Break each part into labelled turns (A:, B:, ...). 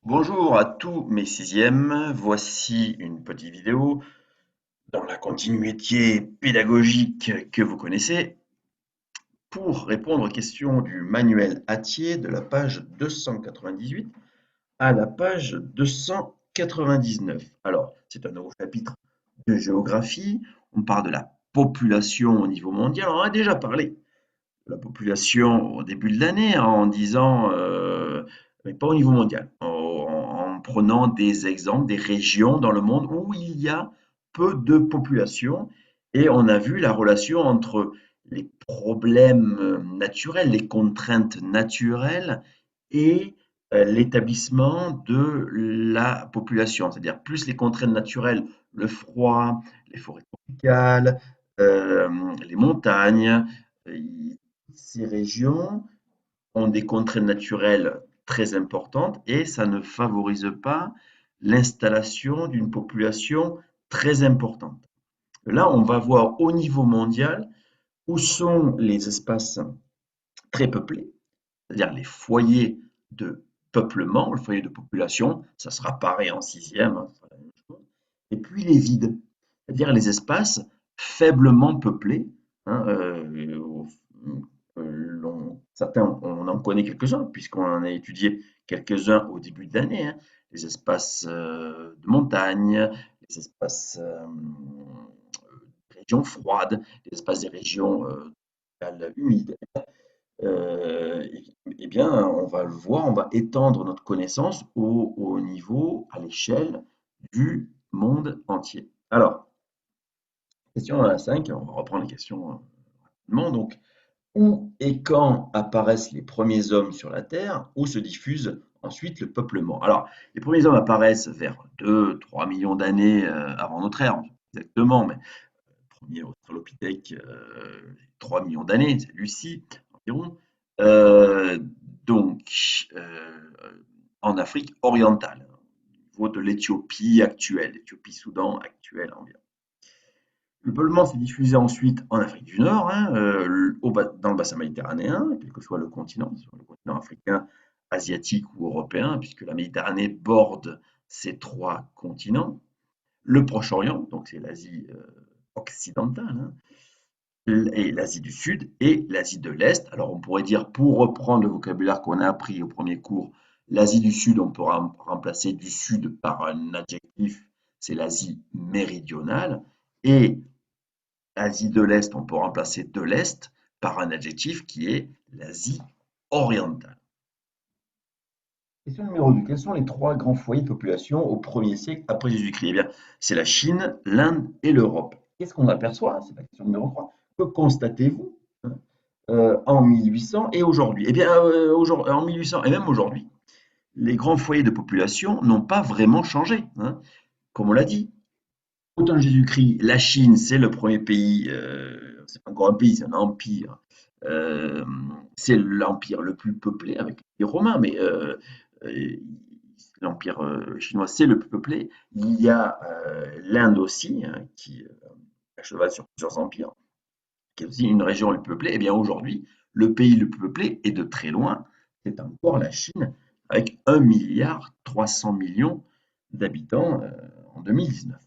A: Bonjour à tous mes sixièmes, voici une petite vidéo dans la continuité pédagogique que vous connaissez pour répondre aux questions du manuel Hatier de la page 298 à la page 299. Alors, c'est un nouveau chapitre de géographie, on parle de la population au niveau mondial, on en a déjà parlé de la population au début de l'année en disant, mais pas au niveau mondial, en prenant des exemples, des régions dans le monde où il y a peu de population et on a vu la relation entre les problèmes naturels, les contraintes naturelles et l'établissement de la population. C'est-à-dire plus les contraintes naturelles, le froid, les forêts tropicales, euh, les montagnes, ces régions ont des contraintes naturelles très importantes et ça ne favorise pas l'installation d'une population très importante. Là, on va voir au niveau mondial où sont les espaces très peuplés, c'est-à-dire les foyers de peuplement, le foyer de population, ça sera pareil en sixième, hein, ça sera la même chose. Et puis les vides, c'est-à-dire les espaces faiblement peuplés, hein, certains, on en connaît quelques-uns, puisqu'on en a étudié quelques-uns au début de l'année, hein, les espaces de montagne, les espaces des régions froides, les espaces des régions humides. Eh bien, on va le voir, on va étendre notre connaissance au niveau, à l'échelle du monde entier. Alors, question 5, on va reprendre les questions rapidement. Donc, où et quand apparaissent les premiers hommes sur la Terre? Où se diffuse ensuite le peuplement? Alors, les premiers hommes apparaissent vers 2-3 millions d'années avant notre ère, exactement, mais le premier Australopithèque, 3 millions d'années, c'est Lucie, environ. Euh, donc, en Afrique orientale, au niveau de l'Éthiopie actuelle, l'Éthiopie-Soudan actuelle environ. Le peuplement s'est diffusé ensuite en Afrique du Nord, hein, dans le bassin méditerranéen, quel que soit le continent, sur le continent africain, asiatique ou européen, puisque la Méditerranée borde ces trois continents. Le Proche-Orient, donc c'est l'Asie occidentale, hein, et l'Asie du Sud et l'Asie de l'Est. Alors on pourrait dire, pour reprendre le vocabulaire qu'on a appris au premier cours, l'Asie du Sud, on pourra remplacer du Sud par un adjectif, c'est l'Asie méridionale, et l'Asie de l'Est, on peut remplacer de l'Est par un adjectif qui est l'Asie orientale. Question numéro 2. Quels sont les trois grands foyers de population au 1er siècle après Jésus-Christ? Eh bien, c'est la Chine, l'Inde et l'Europe. Qu'est-ce qu'on aperçoit? C'est la question numéro 3. Que constatez-vous en 1800 et aujourd'hui? Eh bien, en 1800 et même aujourd'hui, les grands foyers de population n'ont pas vraiment changé, hein. Comme on l'a dit, au temps de Jésus-Christ, la Chine, c'est le premier pays, c'est pas encore un pays, c'est un empire. Euh, c'est l'empire le plus peuplé avec les Romains, mais euh, l'empire chinois, c'est le plus peuplé. Il y a l'Inde aussi, hein, qui est à cheval sur plusieurs empires, qui est aussi une région la plus peuplée. Et bien aujourd'hui, le pays le plus peuplé, et de très loin, c'est encore la Chine, avec 1,3 milliard d'habitants en 2019.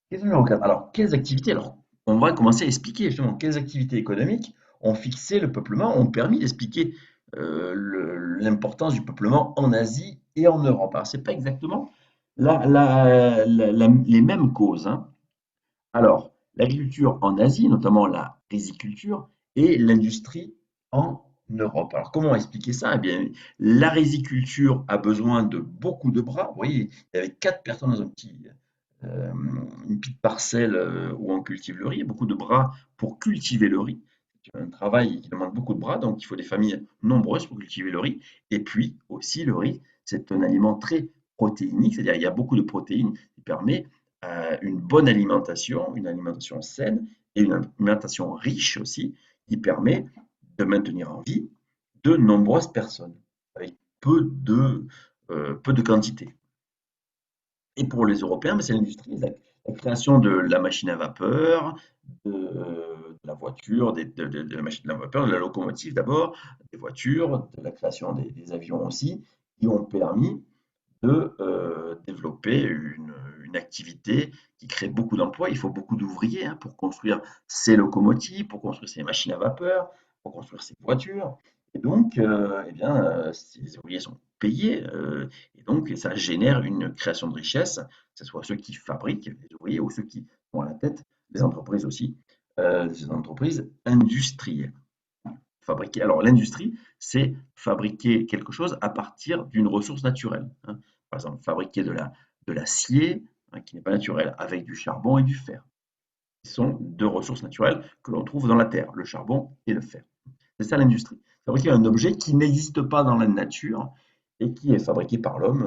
A: Question numéro 4. Alors, quelles activités? Alors, on va commencer à expliquer justement quelles activités économiques ont fixé le peuplement, ont permis d'expliquer l'importance du peuplement en Asie et en Europe. Alors, c'est pas exactement les mêmes causes, hein. Alors, l'agriculture en Asie, notamment la riziculture, et l'industrie en Europe. Alors, comment expliquer ça? Eh bien, la riziculture a besoin de beaucoup de bras. Vous voyez, il y avait 4 personnes dans euh, une petite parcelle où on cultive le riz, beaucoup de bras pour cultiver le riz. C'est un travail qui demande beaucoup de bras, donc il faut des familles nombreuses pour cultiver le riz. Et puis aussi, le riz, c'est un aliment très protéinique, c'est-à-dire il y a beaucoup de protéines qui permet une alimentation saine et une alimentation riche aussi, qui permet de maintenir en vie de nombreuses personnes avec peu de quantité. Et pour les Européens, mais c'est l'industrie, la création de la machine à vapeur, de la voiture, de la machine à vapeur, de la locomotive d'abord, des voitures, de la création des avions aussi, qui ont permis de développer une activité qui crée beaucoup d'emplois. Il faut beaucoup d'ouvriers hein, pour construire ces locomotives, pour construire ces machines à vapeur, pour construire ces voitures. Et donc, eh bien, ces ouvriers sont payés et donc ça génère une création de richesse, que ce soit ceux qui fabriquent, les ouvriers, ou ceux qui sont à la tête des entreprises aussi, des entreprises industrielles. Fabriquer. Alors, l'industrie, c'est fabriquer quelque chose à partir d'une ressource naturelle, hein. Par exemple, fabriquer de l'acier, hein, qui n'est pas naturel, avec du charbon et du fer. Ce sont deux ressources naturelles que l'on trouve dans la terre, le charbon et le fer. C'est ça l'industrie. Fabriquer un objet qui n'existe pas dans la nature et qui est fabriqué par l'homme,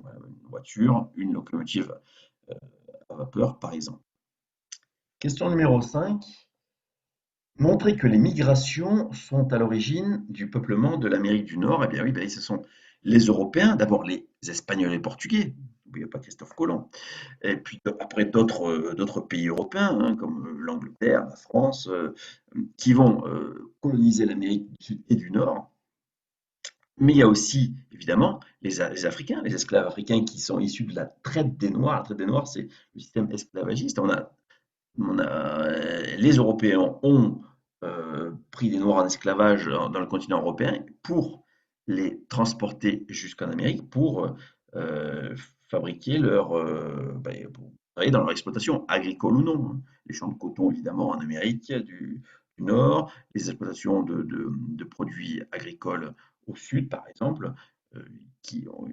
A: voilà, une voiture, une locomotive euh, à vapeur, par exemple. Question numéro 5. Montrer que les migrations sont à l'origine du peuplement de l'Amérique du Nord, eh bien oui, ben, ce sont les Européens, d'abord les Espagnols et les Portugais, n'oubliez pas Christophe Colomb, et puis après d'autres pays européens, hein, comme l'Angleterre, la France, qui vont coloniser l'Amérique du Sud et du Nord. Mais il y a aussi, évidemment, les Africains, les esclaves africains qui sont issus de la traite des Noirs. La traite des Noirs, c'est le système esclavagiste. Les Européens ont pris des Noirs en esclavage dans le continent européen pour les transporter jusqu'en Amérique pour euh, fabriquer pour travailler dans leur exploitation, agricole ou non, hein. Les champs de coton, évidemment, en Amérique du Nord, les exploitations de produits agricoles au Sud, par exemple, euh, qui ont,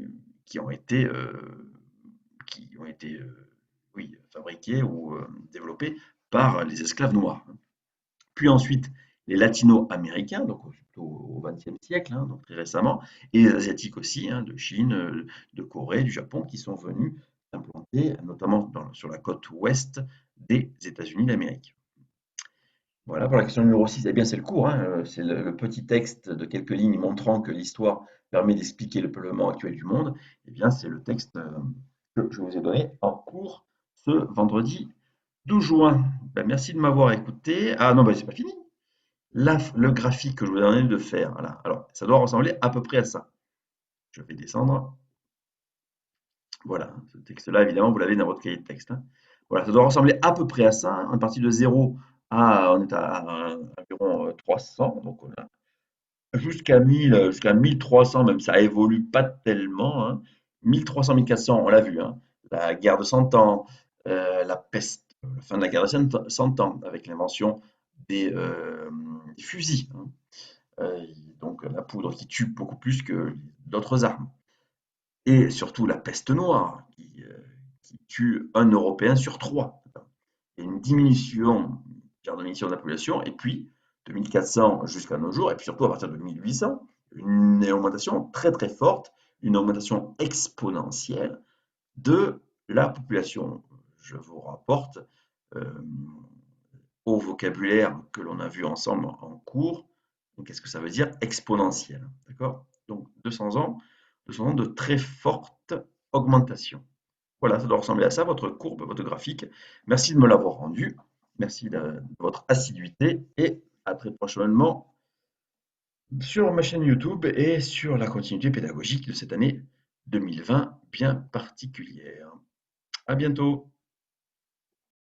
A: qui ont été, qui ont été oui, fabriqués ou développés par les esclaves noirs. Puis ensuite, les latino-américains, donc plutôt au XXe siècle, hein, donc très récemment, et les asiatiques aussi, hein, de Chine, de Corée, du Japon, qui sont venus s'implanter, notamment sur la côte ouest des États-Unis d'Amérique. Voilà pour la question numéro 6. Eh bien, c'est le cours, hein, c'est le petit texte de quelques lignes montrant que l'histoire permet d'expliquer le peuplement actuel du monde. Eh bien, c'est le texte que je vous ai donné en cours ce vendredi 12 juin. Ben, merci de m'avoir écouté. Ah non, ben, c'est pas fini. Le graphique que je vous ai demandé de faire, voilà. Alors, ça doit ressembler à peu près à ça. Je vais descendre. Voilà, ce texte-là, évidemment, vous l'avez dans votre cahier de texte, hein. Voilà, ça doit ressembler à peu près à ça, hein. On est parti de 0 à, on est à environ 300, donc on a jusqu'à 1000, jusqu'à 1300, même ça évolue pas tellement, hein. 1300, 1400, on l'a vu, hein. La guerre de 100 ans, la peste, la fin de la guerre de 100 ans, avec l'invention des fusils, hein. Donc la poudre qui tue beaucoup plus que d'autres armes. Et surtout la peste noire, qui tue un Européen sur trois. Il y a une diminution, diminution de la population, et puis de 1400 jusqu'à nos jours, et puis surtout à partir de 1800, une augmentation très très forte, une augmentation exponentielle de la population. Je vous rapporte euh, au vocabulaire que l'on a vu ensemble en cours. Qu'est-ce que ça veut dire exponentielle? D'accord? Donc 200 ans de très forte augmentation. Voilà, ça doit ressembler à ça, votre courbe, votre graphique. Merci de me l'avoir rendu. Merci de votre assiduité et à très prochainement sur ma chaîne YouTube et sur la continuité pédagogique de cette année 2020 bien particulière. À bientôt.